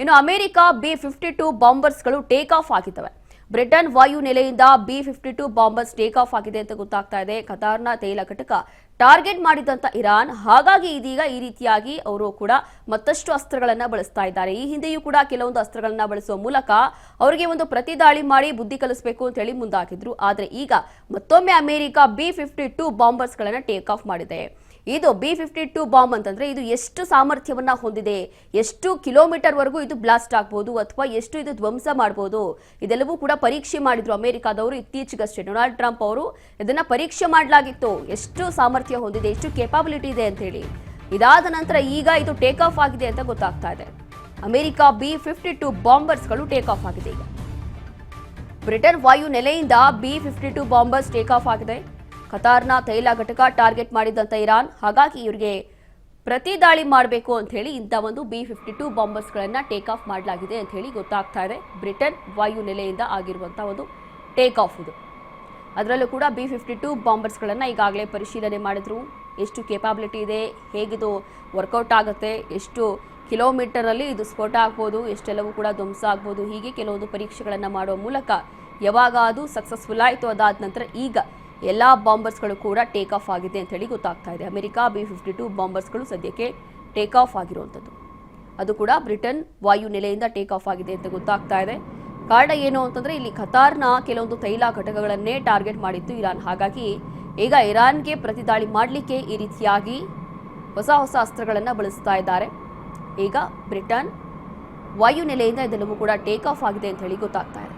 ಇನ್ನು America B-52 ಬಾಂಬರ್ಸ್ಗಳು take off ಆಗಿದ್ದವೆ. ಬ್ರಿಟನ್ ವಾಯು ನೆಲೆಯಿಂದ B-52 ಬಾಂಬರ್ಸ್ ಟೇಕ್ ಆಫ್ ಆಗಿದೆ ಅಂತ ಗೊತ್ತಾಗ್ತಾ ಇದೆ. ಕತಾರ್ನ ತೈಲ ಘಟಕ ಟಾರ್ಗೆಟ್ ಮಾಡಿದಂತ ಇರಾನ್, ಹಾಗಾಗಿ ಇದೀಗ ಈ ರೀತಿಯಾಗಿ ಅವರು ಕೂಡ ಮತ್ತಷ್ಟು ಅಸ್ತ್ರಗಳನ್ನ ಬಳಸ್ತಾ ಇದ್ದಾರೆ. ಈ ಹಿಂದೆಯೂ ಕೂಡ ಕೆಲವೊಂದು ಅಸ್ತ್ರಗಳನ್ನ ಬಳಸುವ ಮೂಲಕ ಅವರಿಗೆ ಒಂದು ಪ್ರತಿದಾಳಿ ಮಾಡಿ ಬುದ್ಧಿ ಕಲಿಸಬೇಕು ಅಂತ ಹೇಳಿ ಮುಂದಾಗಿದ್ರು. ಆದ್ರೆ ಈಗ ಮತ್ತೊಮ್ಮೆ ಅಮೆರಿಕ B-52 ಬಾಂಬರ್ಸ್ ಗಳನ್ನ ಟೇಕ್ ಆಫ್ ಮಾಡಿದೆ. ಇದು B-52 ಬಾಂಬ್ ಅಂತಂದ್ರೆ ಇದು ಎಷ್ಟು ಸಾಮರ್ಥ್ಯವನ್ನ ಹೊಂದಿದೆ, ಎಷ್ಟು ಕಿಲೋಮೀಟರ್ ವರೆಗೂ ಇದು ಬ್ಲಾಸ್ಟ್ ಆಗಬಹುದು ಅಥವಾ ಎಷ್ಟು ಇದು ಧ್ವಂಸ ಮಾಡಬಹುದು, ಇದೆಲ್ಲವೂ ಕೂಡ ಪರೀಕ್ಷೆ ಮಾಡಿದ್ರು ಅಮೆರಿಕಾದವರು ಇತ್ತೀಚೆಗಷ್ಟೇ. ಡೊನಾಲ್ಡ್ ಟ್ರಂಪ್ ಅವರು ಇದನ್ನ ಪರೀಕ್ಷೆ ಮಾಡಲಾಗಿತ್ತು, ಎಷ್ಟು ಸಾಮರ್ಥ್ಯ ಹೊಂದಿದೆ, ಎಷ್ಟು ಕೇಪಬಿಲಿಟಿ ಇದೆ ಅಂತ ಹೇಳಿ. ಇದಾದ ನಂತರ ಈಗ ಇದು ಟೇಕ್ ಆಫ್ ಆಗಿದೆ ಅಂತ ಗೊತ್ತಾಗ್ತಾ ಇದೆ. ಅಮೆರಿಕ B-52 ಬಾಂಬರ್ಸ್ಗಳು ಟೇಕ್ ಆಫ್ ಆಗಿದೆ. ಈಗ ಬ್ರಿಟನ್ ವಾಯು ನೆಲೆಯಿಂದ B-52 ಬಾಂಬರ್ಸ್ ಟೇಕ್ ಆಫ್ ಆಗಿದೆ. ಕತಾರ್ನ ತೈಲ ಘಟಕ ಟಾರ್ಗೆಟ್ ಮಾಡಿದಂತ ಇರಾನ್, ಹಾಗಾಗಿ ಇವರಿಗೆ ಪ್ರತಿ ದಾಳಿ ಮಾಡಬೇಕು ಅಂತ ಹೇಳಿ ಇಂಥ ಒಂದು B-52 ಬಾಂಬರ್ಸ್ಗಳನ್ನ ಟೇಕ್ ಆಫ್ ಮಾಡಲಾಗಿದೆ ಅಂತ ಹೇಳಿ ಗೊತ್ತಾಗ್ತಾ ಇದೆ. ಬ್ರಿಟನ್ ವಾಯು ನೆಲೆಯಿಂದ ಆಗಿರುವಂತಹ ಒಂದು ಟೇಕ್ ಆಫ್ ಇದು. ಅದರಲ್ಲೂ ಕೂಡ B-52 ಬಾಂಬರ್ಸ್ಗಳನ್ನ ಈಗಾಗಲೇ ಪರಿಶೀಲನೆ ಮಾಡಿದ್ರು. ಎಷ್ಟು ಕೇಪಬಿಲಿಟಿ ಇದೆ, ಹೇಗಿದು ವರ್ಕೌಟ್ ಆಗುತ್ತೆ, ಎಷ್ಟು ಕಿಲೋಮೀಟರಲ್ಲಿ ಇದು ಸ್ಫೋಟ ಆಗ್ಬೋದು, ಎಷ್ಟೆಲ್ಲವೂ ಕೂಡ ಧ್ವಂಸ ಆಗ್ಬೋದು, ಹೀಗೆ ಕೆಲವೊಂದು ಪರೀಕ್ಷೆಗಳನ್ನು ಮಾಡುವ ಮೂಲಕ ಯಾವಾಗ ಅದು ಸಕ್ಸಸ್ಫುಲ್ ಆಯಿತು, ಅದಾದ ನಂತರ ಈಗ ಎಲ್ಲ ಬಾಂಬರ್ಸ್ಗಳು ಕೂಡ ಟೇಕ್ ಆಫ್ ಆಗಿದೆ ಅಂತ ಹೇಳಿ ಗೊತ್ತಾಗ್ತಾ ಇದೆ. ಅಮೆರಿಕ B-52 ಬಾಂಬರ್ಸ್ಗಳು ಸದ್ಯಕ್ಕೆ ಟೇಕ್ ಆಫ್ ಆಗಿರುವಂಥದ್ದು, ಅದು ಕೂಡ ಬ್ರಿಟನ್ ವಾಯು ನೆಲೆಯಿಂದ ಟೇಕ್ ಆಫ್ ಆಗಿದೆ ಅಂತ ಗೊತ್ತಾಗ್ತಾ ಇದೆ. ಕಾರಣ ಏನು ಅಂತಂದ್ರೆ ಇಲ್ಲಿ ಕತಾರ್ನ ಕೆಲವೊಂದು ತೈಲ ಘಟಕಗಳನ್ನೇ ಟಾರ್ಗೆಟ್ ಮಾಡಿತ್ತು ಇರಾನ್. ಹಾಗಾಗಿ ಈಗ ಇರಾನ್ಗೆ ಪ್ರತಿದಾಳಿ ಮಾಡಲಿಕ್ಕೆ ಈ ರೀತಿಯಾಗಿ ಹೊಸ ಹೊಸ ಅಸ್ತ್ರಗಳನ್ನು ಬಳಸ್ತಾ ಇದ್ದಾರೆ. ಈಗ ಬ್ರಿಟನ್ ವಾಯು ನೆಲೆಯಿಂದ ಇದೆಲ್ಲವೂ ಕೂಡ ಟೇಕ್ ಆಫ್ ಆಗಿದೆ ಅಂತ ಹೇಳಿ ಗೊತ್ತಾಗ್ತಾ ಇದೆ.